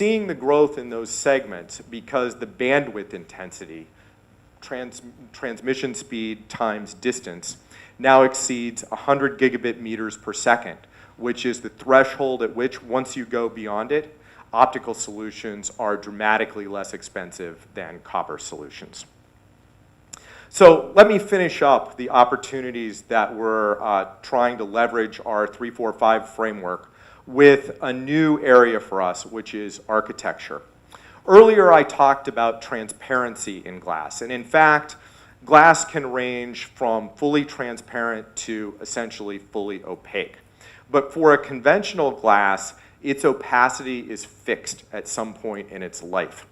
seeing the growth in those segments because the bandwidth intensity, transmission speed times distance, now exceeds 100 gigabit meters per second, which is the threshold at which, once you go beyond it, optical solutions are dramatically less expensive than copper solutions. So let me finish up the opportunities that we're trying to leverage our 3-4-5 framework with a new area for us, which is architecture. Earlier I talked about transparency in glass, and in fact, glass can range from fully transparent to essentially fully opaque. But for a conventional glass, its opacity is fixed at some point in its life.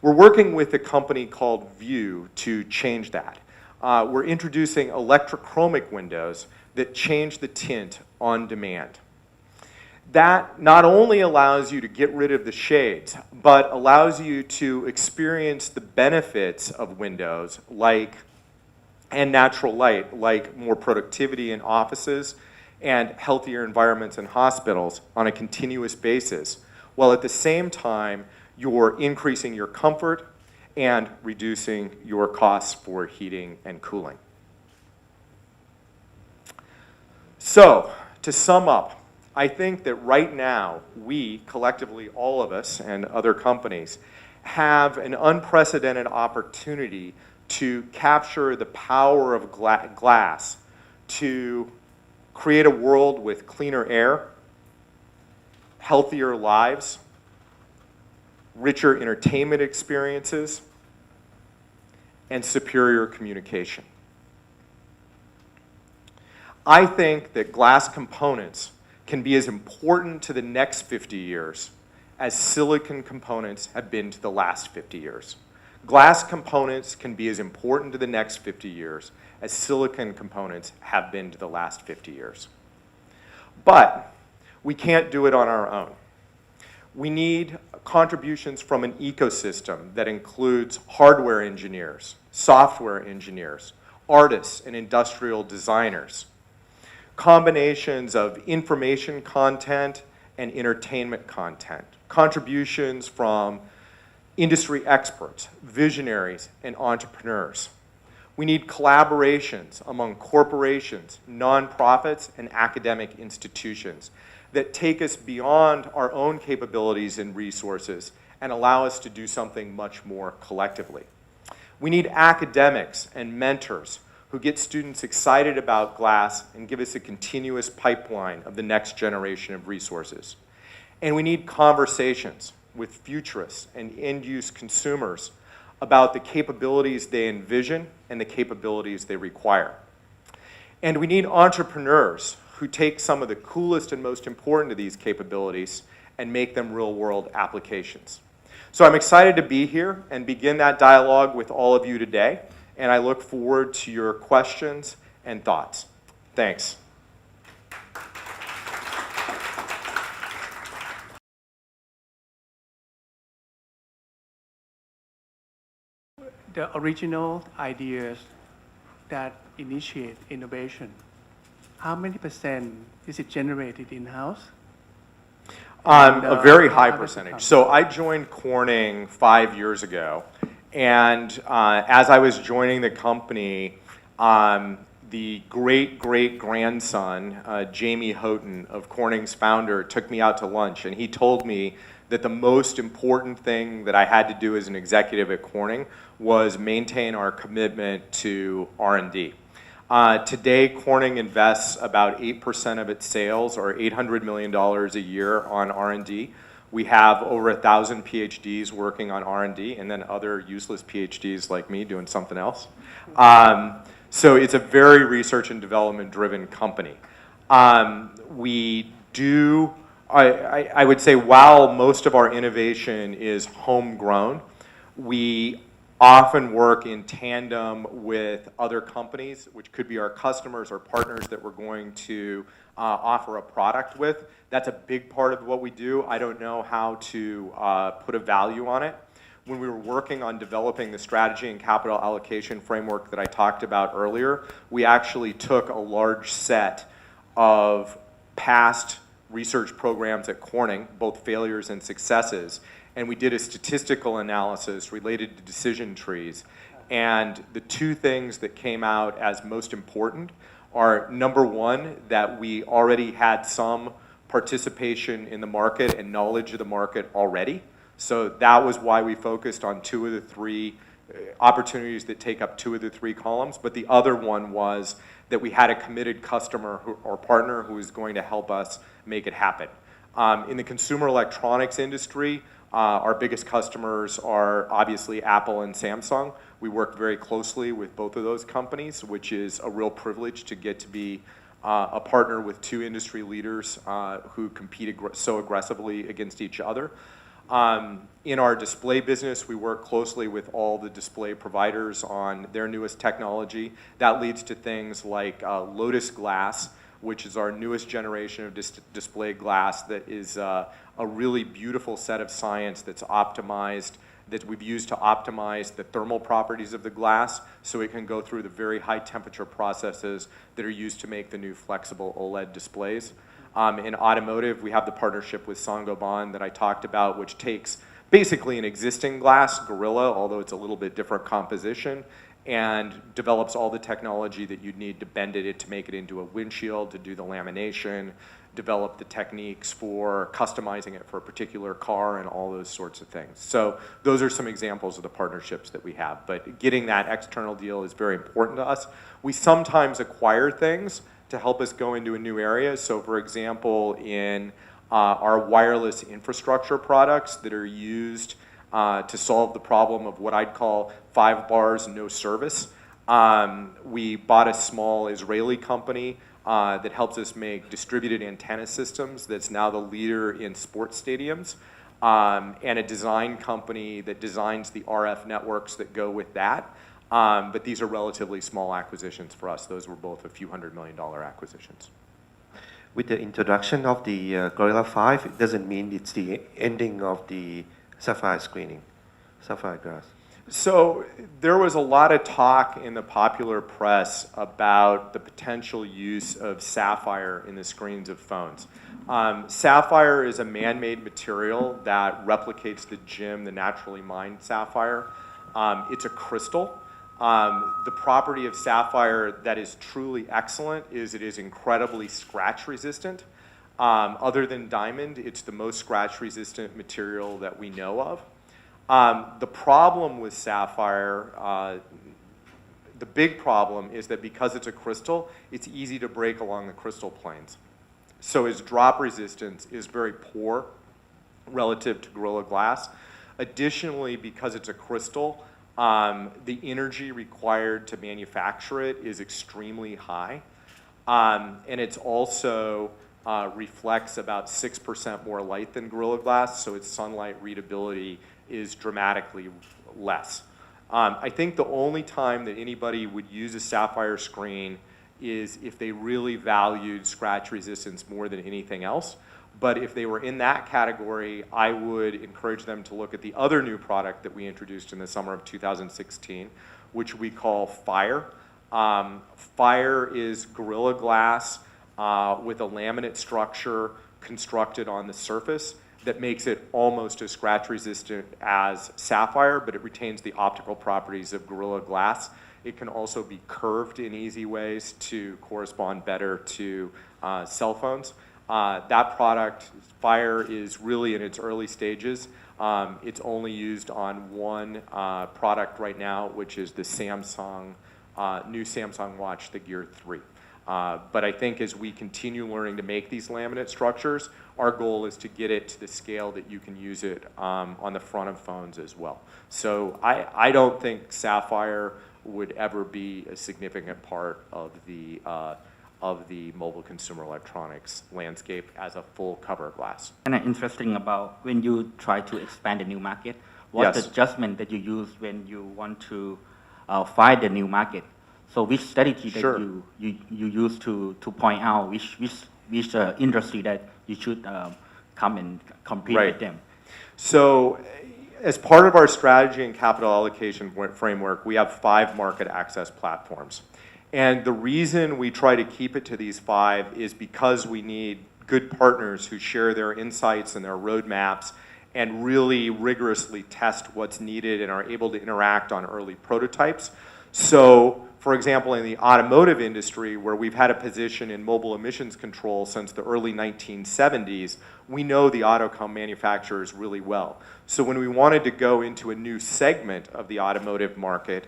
We're working with a company called View to change that. We're introducing electrochromic windows that change the tint on demand. That not only allows you to get rid of the shades, but allows you to experience the benefits of windows and natural light, like more productivity in offices and healthier environments in hospitals on a continuous basis, while at the same time you're increasing your comfort and reducing your costs for heating and cooling. So, to sum up, I think that right now, we, collectively, all of us and other companies, have an unprecedented opportunity to capture the power of glass to create a world with cleaner air, healthier lives, richer entertainment experiences, and superior communication. I think that glass components can be as important to the next 50 years as silicon components have been to the last 50 years. Glass components can be as important to the next 50 years as silicon components have been to the last 50 years. But we can't do it on our own. We need contributions from an ecosystem that includes hardware engineers, software engineers, artists, and industrial designers. Combinations of information content and entertainment content. Contributions from industry experts, visionaries, and entrepreneurs. We need collaborations among corporations, nonprofits, and academic institutions that take us beyond our own capabilities and resources and allow us to do something much more collectively. We need academics and mentors who get students excited about glass and give us a continuous pipeline of the next generation of resources. And we need conversations with futurists and end-use consumers about the capabilities they envision and the capabilities they require. And we need entrepreneurs who take some of the coolest and most important of these capabilities and make them real-world applications. So I'm excited to be here and begin that dialogue with all of you today, and I look forward to your questions and thoughts. Thanks. The original ideas that initiate innovation, how many percent is it generated in-house? A very high percentage. So I joined Corning 5 years ago, and as I was joining the company, the great-great-grandson, Jamie Houghton, of Corning's founder, took me out to lunch, and he told me that the most important thing that I had to do as an executive at Corning was maintain our commitment to R&D. Today, Corning invests about 8% of its sales, or $800 million a year, on R&D. We have over 1,000 PhDs working on R&D, and then other useless PhDs like me doing something else. So it's a very research and development driven company. We do, I would say, while most of our innovation is homegrown, we often work in tandem with other companies, which could be our customers or partners that we're going to offer a product with. That's a big part of what we do. I don't know how to put a value on it. When we were working on developing the strategy and capital allocation framework that I talked about earlier, we actually took a large set of past research programs at Corning, both failures and successes, and we did a statistical analysis related to decision trees. And the two things that came out as most important are, number one, that we already had some participation in the market and knowledge of the market already. So that was why we focused on two of the three opportunities that take up two of the three columns. But the other one was that we had a committed customer or partner who was going to help us make it happen. In the consumer electronics industry, our biggest customers are obviously Apple and Samsung. We work very closely with both of those companies, which is a real privilege to get to be a partner with two industry leaders who compete so aggressively against each other. In our display business, we work closely with all the display providers on their newest technology. That leads to things like Lotus Glass, which is our newest generation of display glass that is a really beautiful set of science that's optimized, that we've used to optimize the thermal properties of the glass so it can go through the very high temperature processes that are used to make the new flexible OLED displays. In automotive, we have the partnership with Saint-Gobain that I talked about, which takes basically an existing glass, Gorilla, although it's a little bit different composition, and develops all the technology that you'd need to bend it to make it into a windshield, to do the lamination, develop the techniques for customizing it for a particular car and all those sorts of things. So those are some examples of the partnerships that we have. But getting that external deal is very important to us. We sometimes acquire things to help us go into a new area. So for example, in our wireless infrastructure products that are used to solve the problem of what I'd call 5 bars, no service, we bought a small Israeli company that helps us make distributed antenna systems that's now the leader in sports stadiums, and a design company that designs the RF networks that go with that. But these are relatively small acquisitions for us. Those were both a few $100 million acquisitions. With the introduction of the Gorilla 5, it doesn't mean it's the ending of the sapphire screening, sapphire glass. So there was a lot of talk in the popular press about the potential use of sapphire in the screens of phones. Sapphire is a man-made material that replicates the gem, the naturally mined sapphire. It's a crystal. The property of sapphire that is truly excellent is it is incredibly scratch resistant. Other than diamond, it's the most scratch resistant material that we know of. The problem with sapphire, the big problem is that because it's a crystal, it's easy to break along the crystal planes. So its drop resistance is very poor relative to Gorilla Glass. Additionally, because it's a crystal, the energy required to manufacture it is extremely high. And it's also reflects about 6% more light than Gorilla Glass, so its sunlight readability is dramatically less. I think the only time that anybody would use a sapphire screen is if they really valued scratch resistance more than anything else. But if they were in that category, I would encourage them to look at the other new product that we introduced in the summer of 2016, which we call Fire. Fire is Gorilla Glass with a laminate structure constructed on the surface that makes it almost as scratch resistant as sapphire, but it retains the optical properties of Gorilla Glass. It can also be curved in easy ways to correspond better to cell phones. That product, Fire, is really in its early stages. It's only used on one product right now, which is the Samsung, new Samsung watch, the Gear 3. But I think as we continue learning to make these laminate structures, our goal is to get it to the scale that you can use it on the front of phones as well. So I don't think sapphire would ever be a significant part of the mobile consumer electronics landscape as a full cover glass. And interesting about when you try to expand the new market, what's Yes. the adjustment that you use when you want to find the new market? So which strategy that Sure. you use to point out which industry that you should come and compete Right. with them? So as part of our strategy and capital allocation framework, we have 5 market access platforms. And the reason we try to keep it to these 5 is because we need good partners who share their insights and their roadmaps and really rigorously test what's needed and are able to interact on early prototypes. So, for example, in the automotive industry, where we've had a position in mobile emissions control since the early 1970s, we know the auto manufacturers really well. So when we wanted to go into a new segment of the automotive market,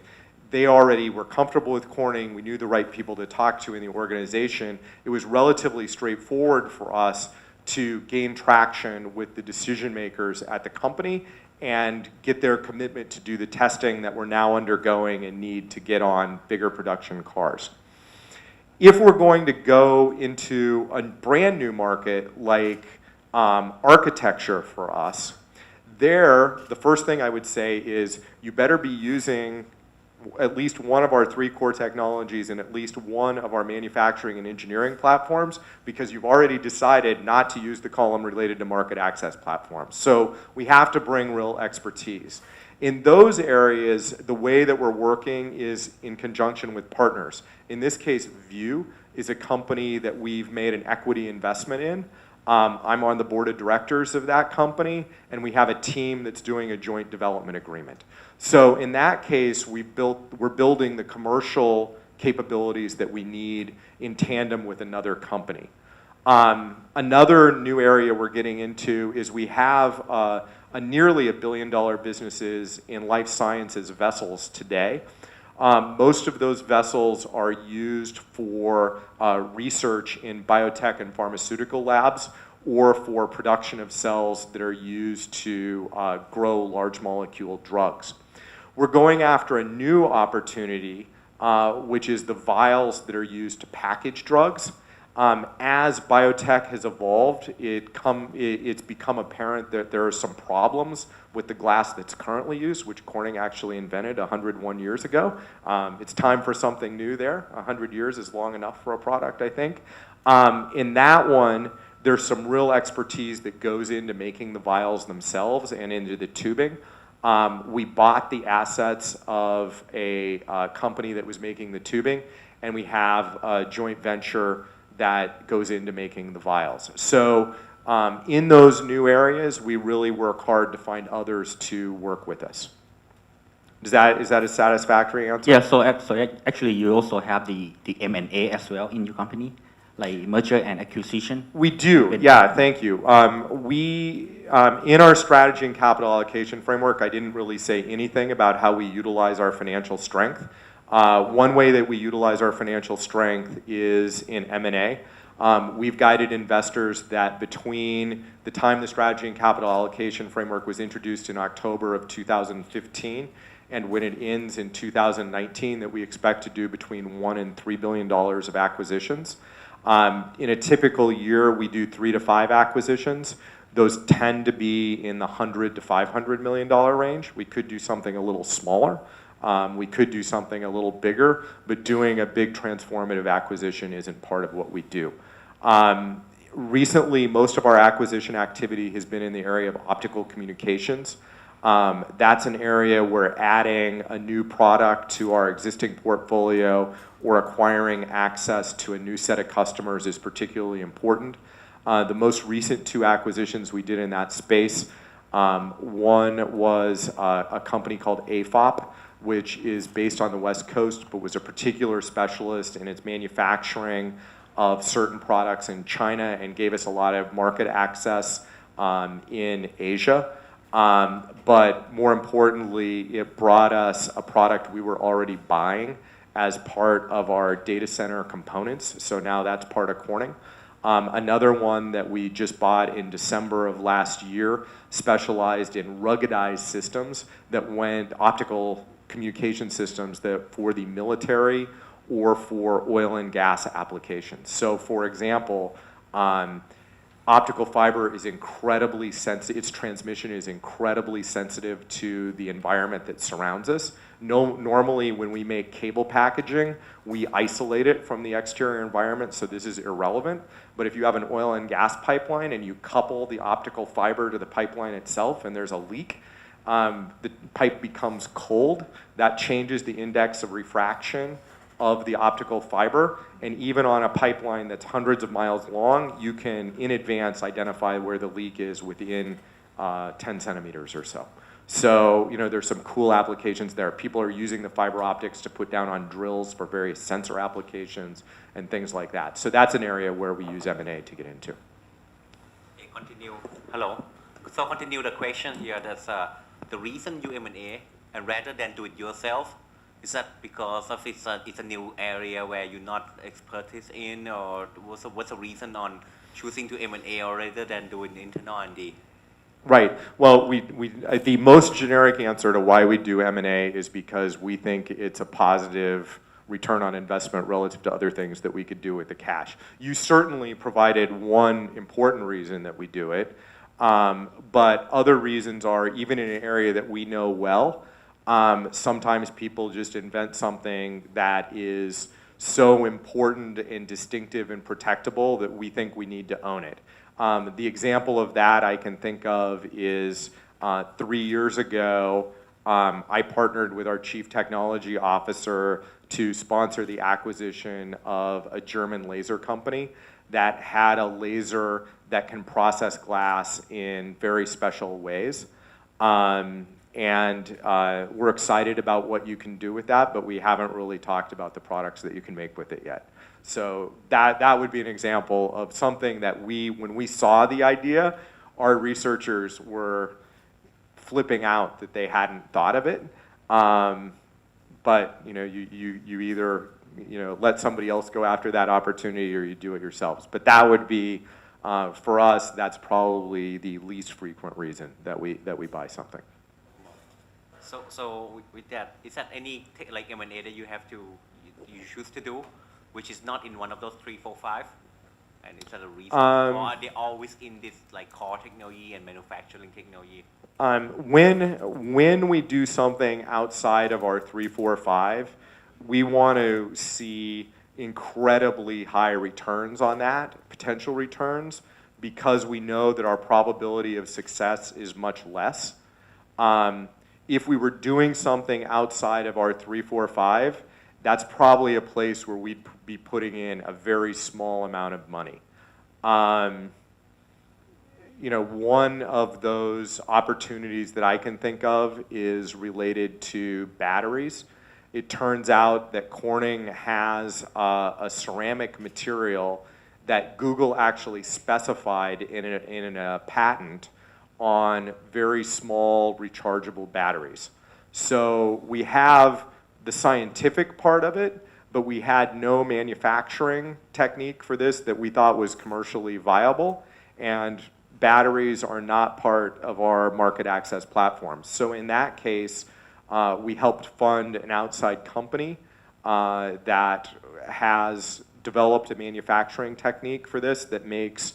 they already were comfortable with Corning. We knew the right people to talk to in the organization. It was relatively straightforward for us to gain traction with the decision makers at the company and get their commitment to do the testing that we're now undergoing and need to get on bigger production cars. If we're going to go into a brand new market like architecture for us, the first thing I would say is you better be using at least one of our 3 core technologies and at least one of our manufacturing and engineering platforms, because you've already decided not to use the column related to market access platforms. So we have to bring real expertise. In those areas, the way that we're working is in conjunction with partners. In this case, View is a company that we've made an equity investment in. I'm on the board of directors of that company, and we have a team that's doing a joint development agreement. So in that case, we're building the commercial capabilities that we need in tandem with another company. Another new area we're getting into is we have a nearly $1 billion businesses in life sciences vessels today. Most of those vessels are used for research in biotech and pharmaceutical labs or for production of cells that are used to grow large molecule drugs. We're going after a new opportunity, which is the vials that are used to package drugs. As biotech has evolved, it's become apparent that there are some problems with the glass that's currently used, which Corning actually invented 101 years ago. It's time for something new there. 100 years is long enough for a product, I think. In that one, there's some real expertise that goes into making the vials themselves and into the tubing. We bought the assets of a company that was making the tubing, and we have a joint venture that goes into making the vials. So in those new areas, we really work hard to find others to work with us. Is that a satisfactory answer? Yeah, so actually you also have the M&A as well in your company, like merger and acquisition? We do, yeah, thank you. In our strategy and capital allocation framework, I didn't really say anything about how we utilize our financial strength. One way that we utilize our financial strength is in M&A. We've guided investors that between the time the strategy and capital allocation framework was introduced in October of 2015 and when it ends in 2019, that we expect to do between $1 and $3 billion of acquisitions. In a typical year, we do 3 to 5 acquisitions. Those tend to be in the $100 to $500 million range. We could do something a little smaller. We could do something a little bigger, but doing a big transformative acquisition isn't part of what we do. Recently, most of our acquisition activity has been in the area of optical communications. That's an area where adding a new product to our existing portfolio or acquiring access to a new set of customers is particularly important. The most recent 2 acquisitions we did in that space, one was a company called AFOP, which is based on the West Coast, but was a particular specialist in its manufacturing of certain products in China and gave us a lot of market access in Asia. But more importantly, it brought us a product we were already buying as part of our data center components. So now that's part of Corning. Another one that we just bought in December of last year specialized in ruggedized systems that went optical communication systems that for the military or for oil and gas applications. So for example, optical fiber is incredibly sensitive, its transmission is incredibly sensitive to the environment that surrounds us. Normally when we make cable packaging, we isolate it from the exterior environment, so this is irrelevant. But if you have an oil and gas pipeline and you couple the optical fiber to the pipeline itself and there's a leak, the pipe becomes cold. That changes the index of refraction of the optical fiber, and even on a pipeline that's hundreds of miles long, you can in advance identify where the leak is within 10 centimeters or so. So, there's some cool applications there. People are using the fiber optics to put down on drills for various sensor applications and things like that. So that's an area where we use M&A to get into. Okay, continue. Hello. So continue the question here. That's the reason you M&A and rather than do it yourself. Is that because of it's a new area where you're not expertise in, or what's the reason on choosing to M&A or rather than doing internal R&D? Right. Well, the most generic answer to why we do M&A is because we think it's a positive return on investment relative to other things that we could do with the cash. You certainly provided one important reason that we do it, but other reasons are, even in an area that we know well, sometimes people just invent something that is so important and distinctive and protectable that we think we need to own it. The example of that I can think of is 3 years ago, I partnered with our chief technology officer to sponsor the acquisition of a German laser company that had a laser that can process glass in very special ways. And we're excited about what you can do with that, but we haven't really talked about the products that you can make with it yet. So that would be an example of something that when we saw the idea, our researchers were flipping out that they hadn't thought of it. But you either let somebody else go after that opportunity or you do it yourselves. But that would be, for us, that's probably the least frequent reason that we buy something. So with that, is that any like M&A that you choose to do, which is not in one of those 3, 4, 5? And is that a reason? Or are they always in this like core technology and manufacturing technology? When we do something outside of our 3, 4, 5, we want to see incredibly high returns on that, potential returns, because we know that our probability of success is much less. If we were doing something outside of our 3, 4, 5, that's probably a place where we'd be putting in a very small amount of money. One of those opportunities that I can think of is related to batteries. It turns out that Corning has a ceramic material that Google actually specified in a patent on very small rechargeable batteries. So we have the scientific part of it, but we had no manufacturing technique for this that we thought was commercially viable, and batteries are not part of our market access platform. So in that case, we helped fund an outside company that has developed a manufacturing technique for this that makes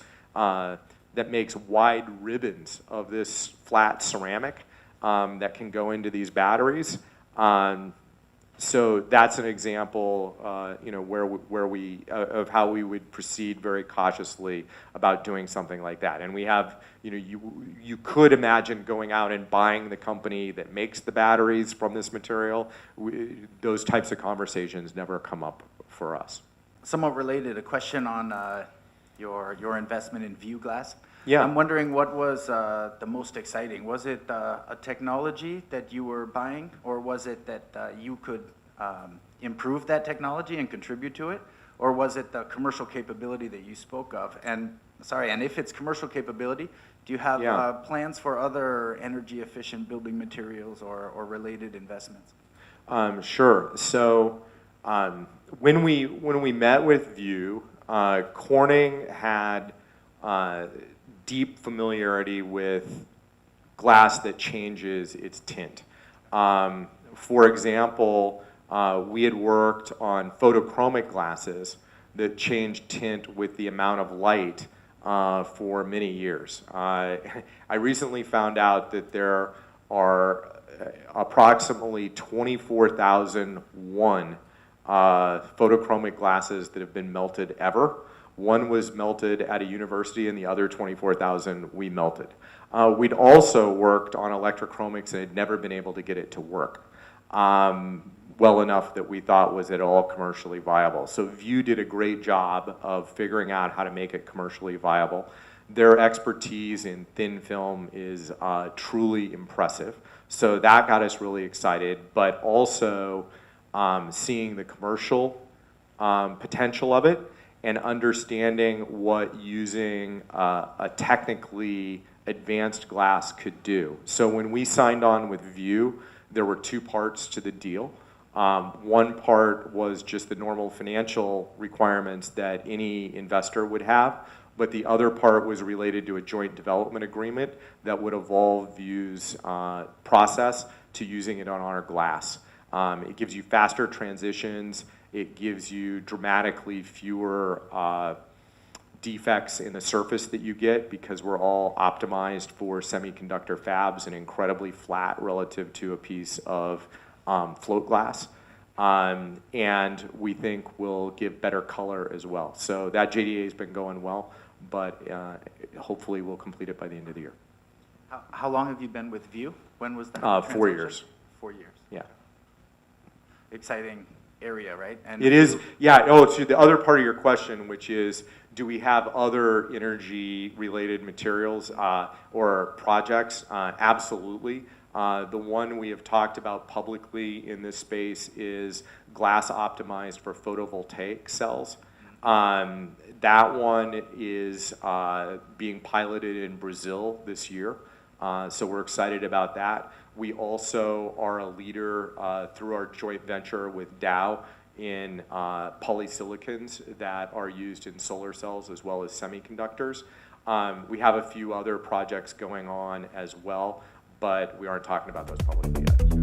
wide ribbons of this flat ceramic that can go into these batteries. So that's an example, of how we would proceed very cautiously about doing something like that. And we have, you could imagine going out and buying the company that makes the batteries from this material. Those types of conversations never come up for us. Somewhat related, a question on your investment in View Glass. Yeah. I'm wondering what was the most exciting. Was it a technology that you were buying, or was it that you could improve that technology and contribute to it, or was it the commercial capability that you spoke of? And if it's commercial capability, do you have plans for other energy efficient building materials or related investments? Sure. So when we met with View, Corning had deep familiarity with glass that changes its tint. For example, we had worked on photochromic glasses that changed tint with the amount of light for many years. I recently found out that there are approximately 24,001 photochromic glasses that have been melted ever. One was melted at a university, and the other 24,000 we melted. We'd also worked on electrochromics and had never been able to get it to work well enough that we thought was at all commercially viable. So View did a great job of figuring out how to make it commercially viable. Their expertise in thin film is truly impressive. So that got us really excited, but also seeing the commercial potential of it and understanding what using a technically advanced glass could do. So when we signed on with View, there were two parts to the deal. One part was just the normal financial requirements that any investor would have, but the other part was related to a joint development agreement that would evolve View's process to using it on our glass. It gives you faster transitions. It gives you dramatically fewer defects in the surface that you get because we're all optimized for semiconductor fabs and incredibly flat relative to a piece of float glass. And we think will give better color as well. So that JDA has been going well, but hopefully we'll complete it by the end of the year. How long have you been with View? When was that? 4 transaction? years. 4 years. Yeah. Exciting area, right? And It is, View- yeah, oh, to the other part of your question, which is, do we have other energy-related materials or projects? Absolutely. The one we have talked about publicly in this space is glass optimized for photovoltaic cells. That one is being piloted in Brazil this year, so we're excited about that. We also are a leader through our joint venture with Dow in polysilicons that are used in solar cells as well as semiconductors. We have a few other projects going on as well, but we aren't talking about those publicly yet.